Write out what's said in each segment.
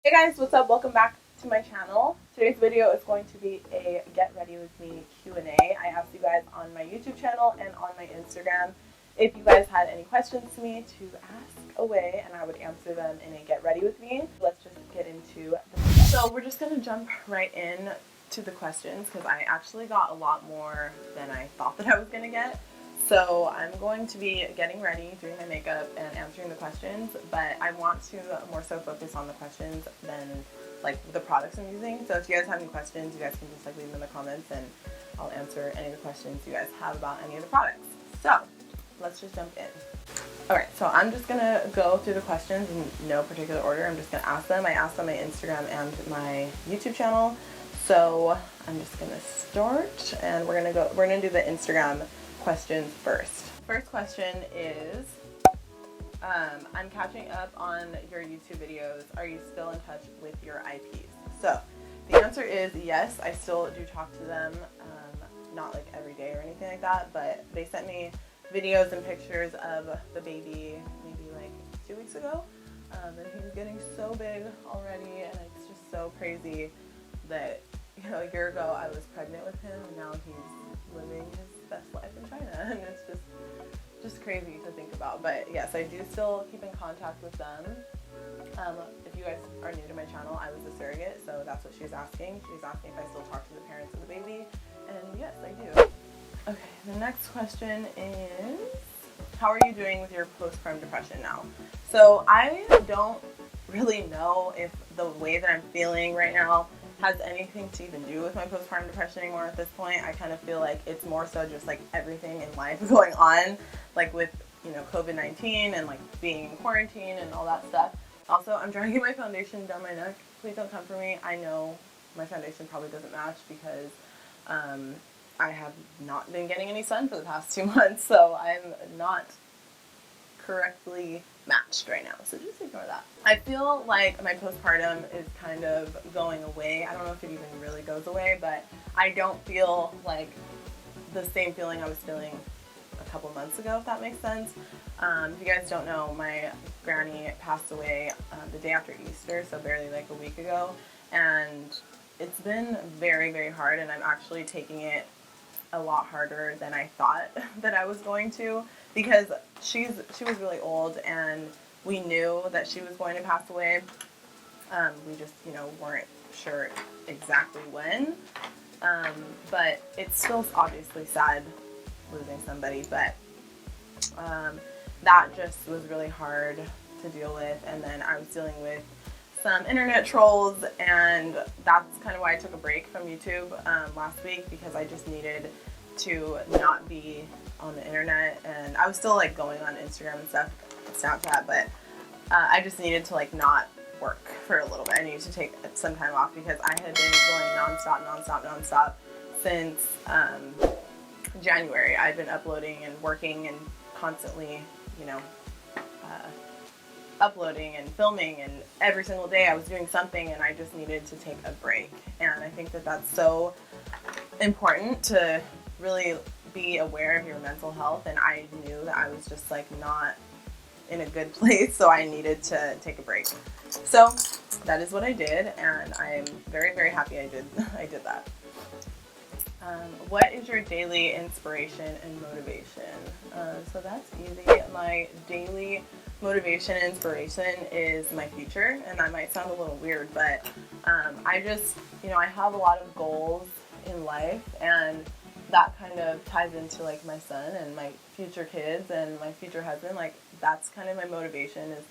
Hey guys, what's up? Welcome back to my channel. Today's video is going to be a get ready with me Q&A. I asked you guys on my YouTube channel and on my Instagram if you guys had any questions to me to ask away, and I would answer them in a get ready with me. Let's just get into the video. So we're just going to jump right in to the questions because I actually got a lot more than I thought that I was going to get. So I'm going to be getting ready, doing my makeup, and answering the questions, but I want to more so focus on the questions than like the products I'm using. So if you guys have any questions, you guys can just like leave them in the comments and I'll answer any of the questions you guys have about any of the products. So let's just jump in. Alright, so I'm just going to go through the questions in no particular order. I'm just going to ask them. I asked on my Instagram and my YouTube channel. So I'm just going to start and we're going to do the Instagram questions first. First question is, I'm catching up on your YouTube videos. Are you still in touch with your IPs? So the answer is yes, I still do talk to them, not like every day or anything like that, but they sent me videos and pictures of the baby maybe like 2 weeks ago, and he's getting so big already, and it's just so crazy that, you know, a year ago I was pregnant with him and now he's living his best life in China, and it's just crazy to think about. But yes, I do still keep in contact with them. If you guys are new to my channel, I was a surrogate, so that's what she was asking. She was asking if I still talk to the parents of the baby, and yes, I do. Okay, the next question is, how are you doing with your postpartum depression now? So I don't really know if the way that I'm feeling right now has anything to even do with my postpartum depression anymore at this point. I kind of feel like it's more so just like everything in life going on, like with, you know, COVID-19 and like being in quarantine and all that stuff. Also, I'm trying to get my foundation down my neck. Please don't come for me. I know my foundation probably doesn't match because I have not been getting any sun for the past 2 months, so I'm not correctly matched right now, so just ignore that. I feel like my postpartum is kind of going away. I don't know if it even really goes away, but I don't feel like the same feeling I was feeling a couple months ago, if that makes sense. If you guys don't know, my granny passed away the day after Easter, so barely like a week ago, and it's been very, very hard, and I'm actually taking it a lot harder than I thought that I was going to, because she was really old and we knew that she was going to pass away. We just, you know, weren't sure exactly when, but it's still obviously sad losing somebody, but that just was really hard to deal with. And then I was dealing with some internet trolls, and that's kind of why I took a break from YouTube last week, because I just needed to not be on the internet. And I was still like going on Instagram and stuff, Snapchat, but I just needed to like not work for a little bit. I needed to take some time off because I had been going nonstop since January. I've been uploading and working and constantly, you know, uploading and filming, and every single day I was doing something, and I just needed to take a break. And I think that that's so important to really be aware of your mental health, and I knew that I was just like not in a good place, so I needed to take a break. So that is what I did, and I'm very, very happy I did that. What is your daily inspiration and motivation? So that's easy. My daily motivation and inspiration is my future, and that might sound a little weird, but I just, you know, I have a lot of goals in life, and that kind of ties into like my son and my future kids and my future husband. Like, that's kind of my motivation, is,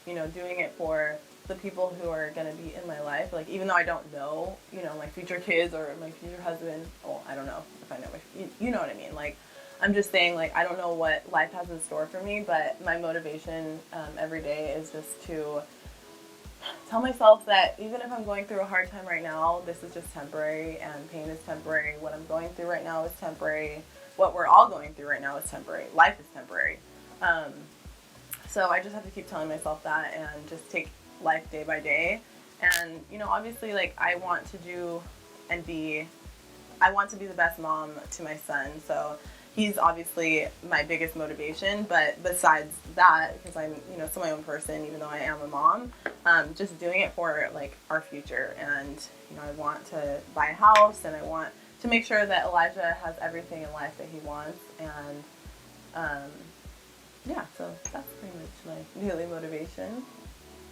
you know, doing it for the people who are going to be in my life. Like, even though I don't know, you know, my future kids or my future husband, well, I don't know if I know you know what I mean. Like, I'm just saying, like, I don't know what life has in store for me, but my motivation every day is just to tell myself that even if I'm going through a hard time right now, this is just temporary, and pain is temporary. What I'm going through right now is temporary. What we're all going through right now is temporary. Life is temporary. So I just have to keep telling myself that and just take life day by day. And, you know, obviously, like, I want to be the best mom to my son. So he's obviously my biggest motivation, but besides that, because I'm, still my own person, even though I am a mom, just doing it for like our future. And, I want to buy a house, and I want to make sure that Elijah has everything in life that he wants. And, yeah, so that's pretty much my daily motivation.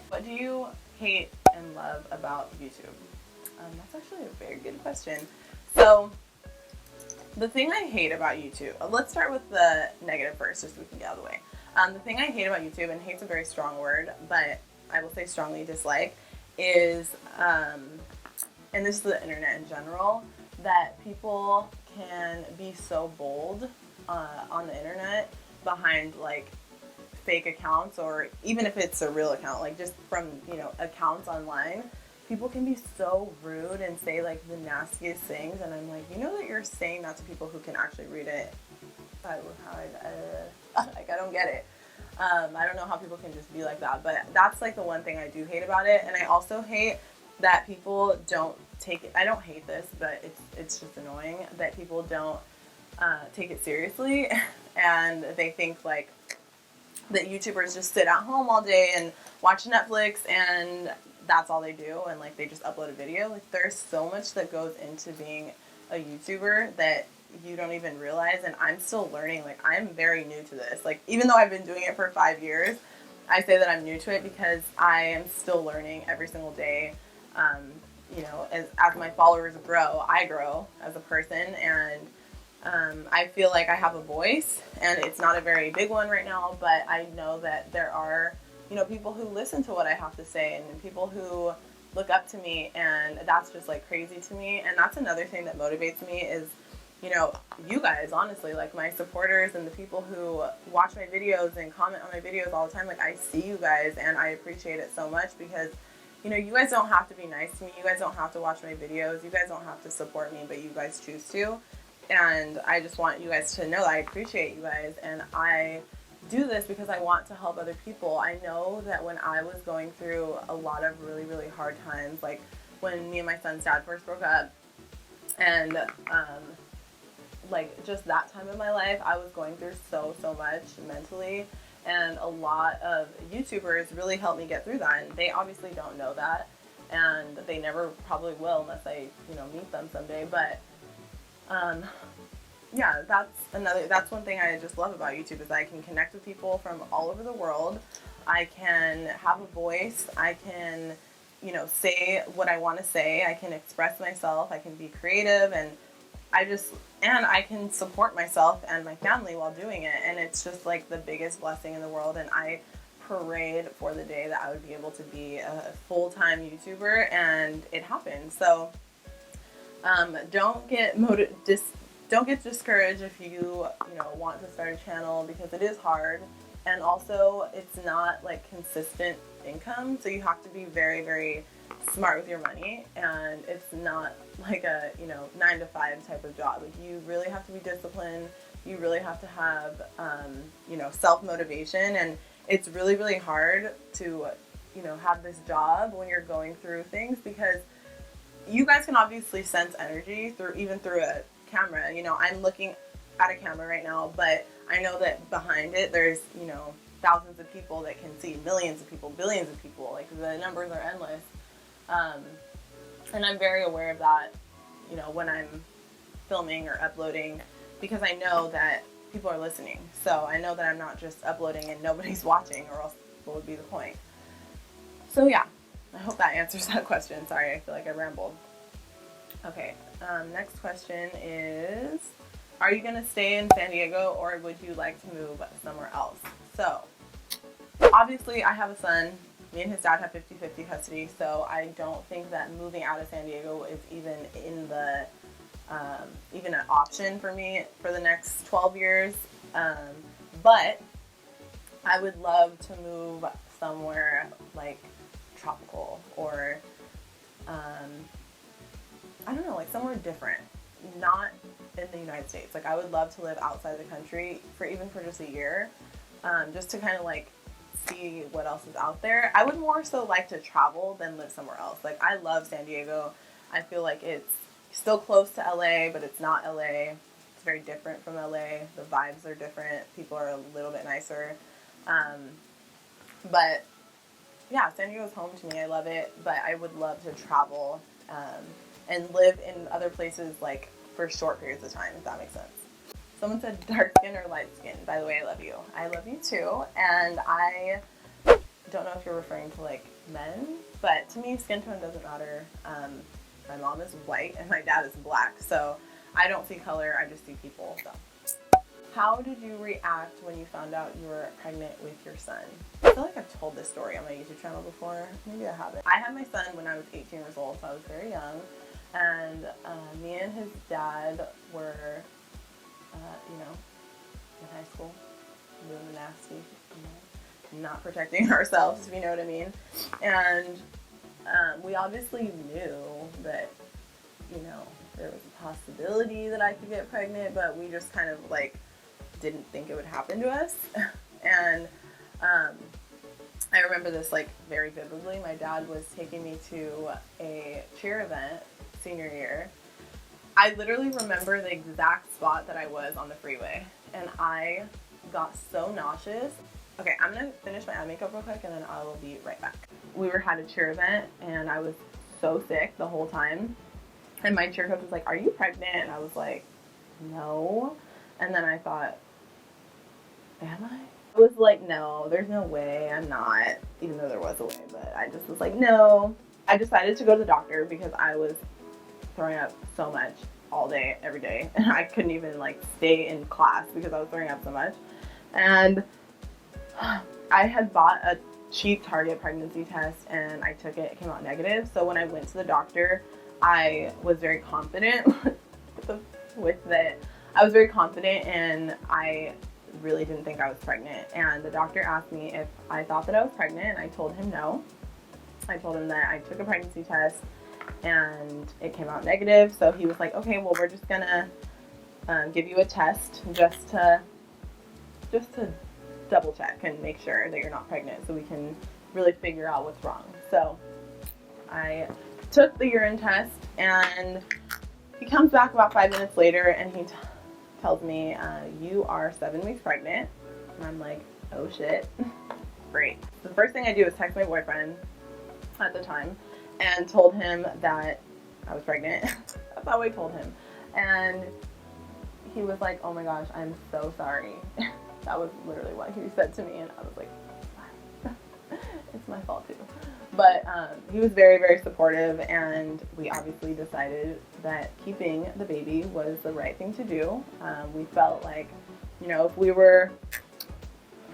What do you hate and love about YouTube? That's actually a very good question. So, the thing I hate about YouTube, let's start with the negative first, just so we can get out of the way. The thing I hate about YouTube, and hate's a very strong word, but I will say strongly dislike, is, and this is the internet in general, that people can be so bold on the internet behind like fake accounts, or even if it's a real account, like just from, accounts online. People can be so rude and say like the nastiest things, and I'm like, that you're saying that to people who can actually read it. I don't get it. I don't know how people can just be like that, but that's like the one thing I do hate about it. And I also hate that people don't take it. I don't hate this, but it's just annoying that people don't take it seriously, and they think like that YouTubers just sit at home all day and watch Netflix, and that's all they do, and like they just upload a video. Like there's so much that goes into being a YouTuber that you don't even realize, and I'm still learning. Like I'm very new to this. Like even though I've been doing it for 5 years, I say that I'm new to it because I am still learning every single day. As my followers grow, I grow as a person, and I feel like I have a voice, and it's not a very big one right now, but I know that there are people who listen to what I have to say, and people who look up to me, and that's just like crazy to me. And that's another thing that motivates me is, you guys, honestly, like my supporters and the people who watch my videos and comment on my videos all the time. Like I see you guys, and I appreciate it so much because, you guys don't have to be nice to me. You guys don't have to watch my videos. You guys don't have to support me, but you guys choose to. And I just want you guys to know that I appreciate you guys, and I do this because I want to help other people. I know that when I was going through a lot of really, really hard times, like when me and my son's dad first broke up, and like just that time in my life, I was going through so much mentally, and a lot of YouTubers really helped me get through that, and they obviously don't know that, and they never probably will unless I, meet them someday. But yeah, that's one thing I just love about YouTube is I can connect with people from all over the world. I can have a voice. I can, say what I want to say. I can express myself. I can be creative, and I can support myself and my family while doing it. And it's just like the biggest blessing in the world. And I parade for the day that I would be able to be a full-time YouTuber, and it happened. So don't get discouraged if you want to start a channel, because it is hard, and also it's not like consistent income, so you have to be very, very smart with your money, and it's not like a 9-to-5 type of job. Like you really have to be disciplined. You really have to have self-motivation, and it's really, really hard to have this job when you're going through things, because you guys can obviously sense energy through a camera. I'm looking at a camera right now, but I know that behind it there's thousands of people that can see, millions of people, billions of people. Like the numbers are endless, and I'm very aware of that when I'm filming or uploading, because I know that people are listening. So I know that I'm not just uploading and nobody's watching, or else what would be the point? So yeah, I hope that answers that question. Sorry, I feel like I rambled. Okay, next question is, are you going to stay in San Diego, or would you like to move somewhere else? So, obviously I have a son. Me and his dad have 50-50 custody, so I don't think that moving out of San Diego is even even an option for me for the next 12 years. But I would love to move somewhere like tropical, or I don't know, like somewhere different, not in the United States. Like I would love to live outside the country for just a year, just to kind of like see what else is out there. I would more so like to travel than live somewhere else. Like I love San Diego. I feel like it's still close to LA, but it's not LA. It's very different from LA. The vibes are different. People are a little bit nicer. But yeah, San Diego's home to me. I love it, but I would love to travel and live in other places like for short periods of time, if that makes sense. Someone said dark skin or light skin. By the way, I love you. I love you too. And I don't know if you're referring to like men, but to me, skin tone doesn't matter. My mom is white and my dad is black, so I don't see color, I just see people. So. How did you react when you found out you were pregnant with your son? I feel like I've told this story on my YouTube channel before. Maybe I haven't. I had my son when I was 18 years old, so I was very young. And me and his dad were, in high school, doing the nasty, not protecting ourselves, if you know what I mean. And we obviously knew that, there was a possibility that I could get pregnant, but we just kind of like didn't think it would happen to us. And I remember this like very vividly. My dad was taking me to a cheer event senior year. I literally remember the exact spot that I was on the freeway, and I got so nauseous. Okay, I'm gonna finish my eye makeup real quick and then I will be right back. We had a cheer event and I was so sick the whole time. And my cheer coach was like, "Are you pregnant?" And I was like, "No." And then I thought, am I? I was like, no, there's no way, I'm not. Even though there was a way, but I just was like, no. I decided to go to the doctor because I was throwing up so much all day, every day. And I couldn't even like stay in class because I was throwing up so much. And I had bought a cheap Target pregnancy test and I took it. It came out negative. So when I went to the doctor, I was very confident with it. I was very confident and I really didn't think I was pregnant. And the doctor asked me if I thought that I was pregnant, and I told him no. I told him that I took a pregnancy test and it came out negative. So he was like, okay, well, we're just gonna give you a test just to double check and make sure that you're not pregnant so we can really figure out what's wrong. So I took the urine test and he comes back about 5 minutes later and he tells me, you are 7 weeks pregnant. And I'm like, oh shit, great. The first thing I do is text my boyfriend at the time and told him that I was pregnant. That's how I told him. And he was like, oh my gosh, I'm so sorry. That was literally what he said to me, and I was like, it's my fault too. But he was very, very supportive, and we obviously decided that keeping the baby was the right thing to do. We felt like, if we were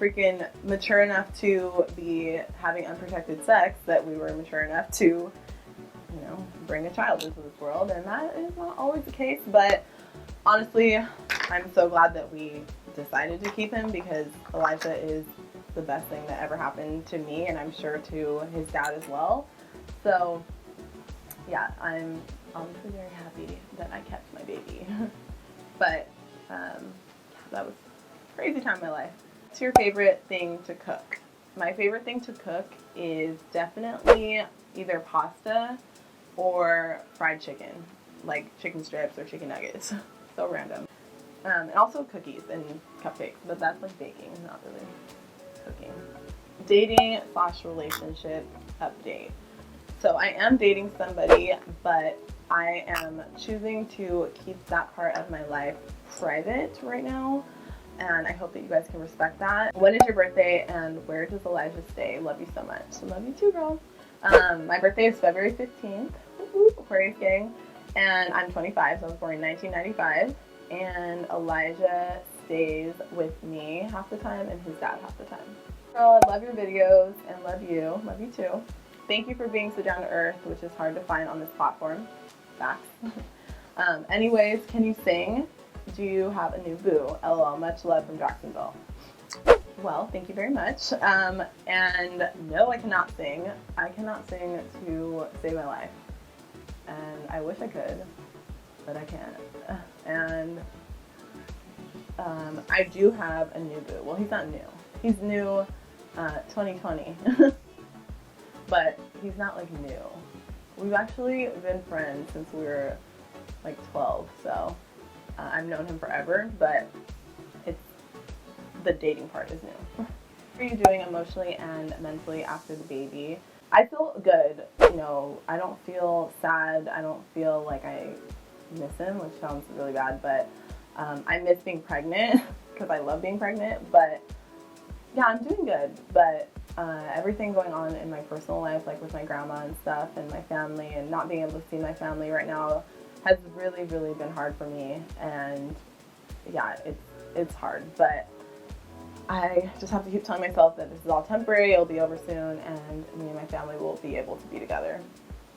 freaking mature enough to be having unprotected sex, that we were mature enough to, bring a child into this world, and that is not always the case. But honestly, I'm so glad that we decided to keep him, because Elijah is the best thing that ever happened to me, and I'm sure to his dad as well. So yeah, I'm honestly very happy that I kept my baby. But that was a crazy time in my life. What's your favorite thing to cook? My favorite thing to cook is definitely either pasta or fried chicken, like chicken strips or chicken nuggets. So random. And also cookies and cupcakes, but that's like baking, not really cooking. Dating / relationship update. So I am dating somebody, but I am choosing to keep that part of my life private right now, and I hope that you guys can respect that. When is your birthday, and where does Elijah stay? Love you so much. Love you too, girl. My birthday is February 15th, Aquarius gang, and I'm 25, so I was born in 1995. And Elijah stays with me half the time and his dad half the time. Girl, I love your videos and love you. Love you too. Thank you for being so down to earth, which is hard to find on this platform. Facts. Anyways, can you sing? Do you have a new boo? LOL, much love from Jacksonville. Well, thank you very much. And no, I cannot sing. I cannot sing to save my life. And I wish I could, but I can't. And I do have a new boo. Well, he's not new. He's new 2020. But he's not like new. We've actually been friends since we were like 12, so I've known him forever, but the dating part is new. How are you doing emotionally and mentally after the baby? I feel good. You know, I don't feel sad. I don't feel like I miss him, which sounds really bad, but I miss being pregnant because I love being pregnant. But yeah, I'm doing good. But everything going on in my personal life, like with my grandma and stuff and my family, and not being able to see my family right now has really, really been hard for me. And yeah, it's hard. But I just have to keep telling myself that this is all temporary, it'll be over soon, and me and my family will be able to be together.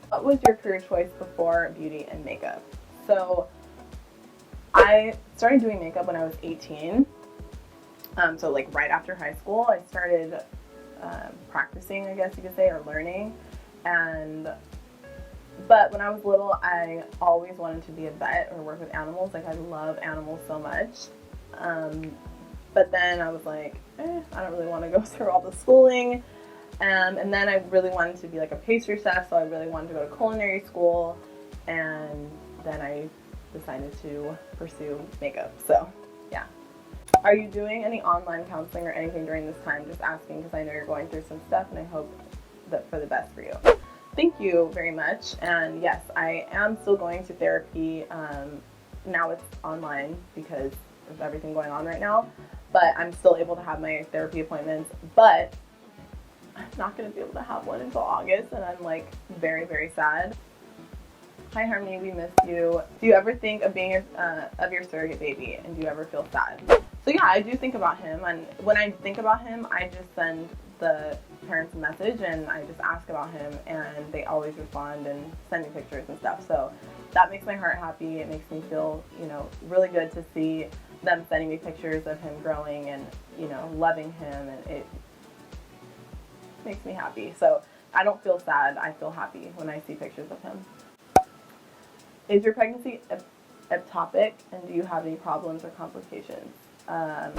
What was your career choice before beauty and makeup? So I started doing makeup when I was 18. So like right after high school, I started practicing, I guess you could say, or learning. But when I was little, I always wanted to be a vet or work with animals. Like, I love animals so much. But then I was like, I don't really want to go through all the schooling. And then I really wanted to be like a pastry chef, so I really wanted to go to culinary school. And then I decided to pursue makeup. So, yeah. Are you doing any online counseling or anything during this time? Just asking because I know you're going through some stuff, and I hope that for the best for you. Thank you very much. And yes, I am still going to therapy. Now it's online because of everything going on right now. But I'm still able to have my therapy appointments, but I'm not going to be able to have one until August, and I'm like very, very sad. Hi Harmony, we missed you. Do you ever think of being of your surrogate baby, and do you ever feel sad? So yeah, I do think about him, and when I think about him, I just send the parents a message and I just ask about him, and they always respond and send me pictures and stuff. So that makes my heart happy. It makes me feel, you know, really good to see them sending me pictures of him growing and, you know, loving him, and it makes me happy. So I don't feel sad, I feel happy when I see pictures of him. Is your pregnancy ectopic, and do you have any problems or complications? I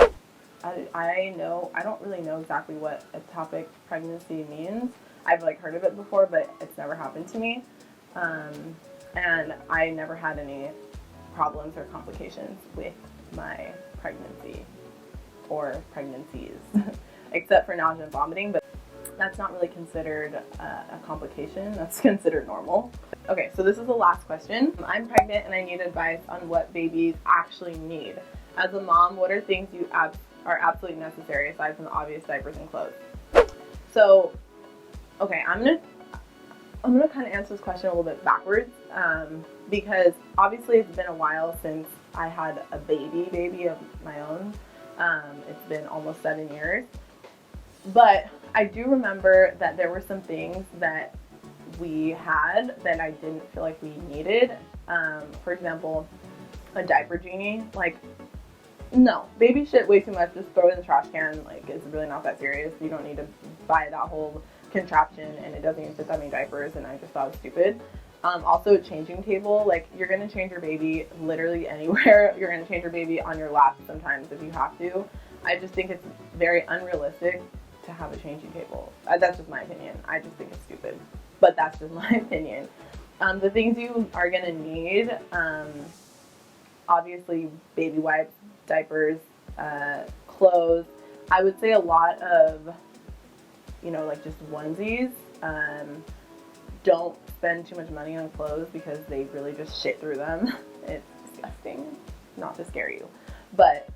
don't really know exactly what ectopic pregnancy means. I've like heard of it before, but it's never happened to me. And I never had any problems or complications with my pregnancy or pregnancies, except for nausea and vomiting, but that's not really considered a complication. That's considered normal. Okay, so this is the last question. I'm pregnant and I need advice on what babies actually need. As a mom, what are things you are absolutely necessary aside from the obvious diapers and clothes? So, okay, I'm gonna kind of answer this question a little bit backwards, because obviously it's been a while since I had a baby of my own. It's been almost 7 years, but I do remember that there were some things that we had that I didn't feel like we needed. For example, a diaper genie. Like, no, baby shit way too much, just throw it in the trash can. Like, it's really not that serious. You don't need to buy that whole contraption, and it doesn't even fit that many diapers, and I just thought it was stupid. Also, a changing table. Like, you're gonna change your baby literally anywhere. You're gonna change your baby on your lap sometimes if you have to. I just think it's very unrealistic to have a changing table. That's just my opinion. I just think it's stupid, but that's just my opinion. The things you are gonna need, obviously baby wipes, diapers, clothes. I would say a lot of, you know, like just onesies. Don't spend too much money on clothes because they really just shit through them. It's disgusting. Not to scare you, but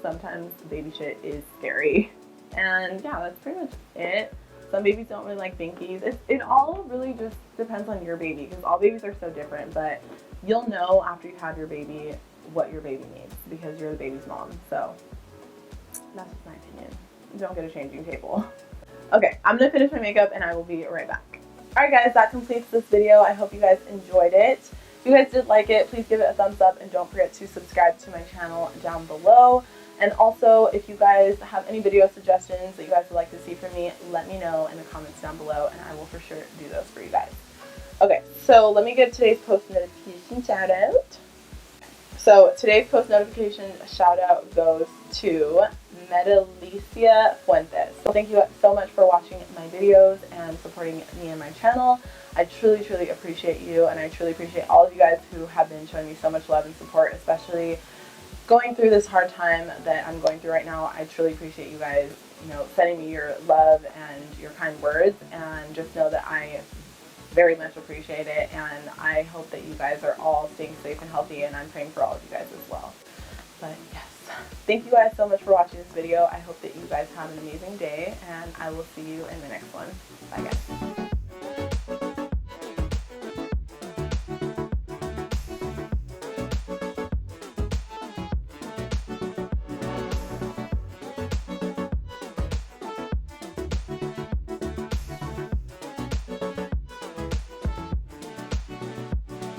sometimes baby shit is scary. And yeah, that's pretty much it. Some babies don't really like binkies. It all really just depends on your baby, because all babies are so different, but you'll know after you have your baby what your baby needs because you're the baby's mom. So that's just my opinion. Don't get a changing table. Okay, I'm gonna finish my makeup and I will be right back. Alright guys, that completes this video. I hope you guys enjoyed it. If you guys did like it, please give it a thumbs up, and don't forget to subscribe to my channel down below. And also, if you guys have any video suggestions that you guys would like to see from me, let me know in the comments down below, and I will for sure do those for you guys. Okay, so let me give today's post notification shout out. So today's post notification shout out goes to Medalicia Fuentes. So thank you so much for watching my videos and supporting me and my channel. I truly, truly appreciate you, and I truly appreciate all of you guys who have been showing me so much love and support, especially going through this hard time that I'm going through right now. I truly appreciate you guys, sending me your love and your kind words, and just know that I very much appreciate it, and I hope that you guys are all staying safe and healthy, and I'm praying for all of you guys as well. But yes, thank you guys so much for watching this video. I hope that you guys have an amazing day, and I will see you in the next one. Bye guys.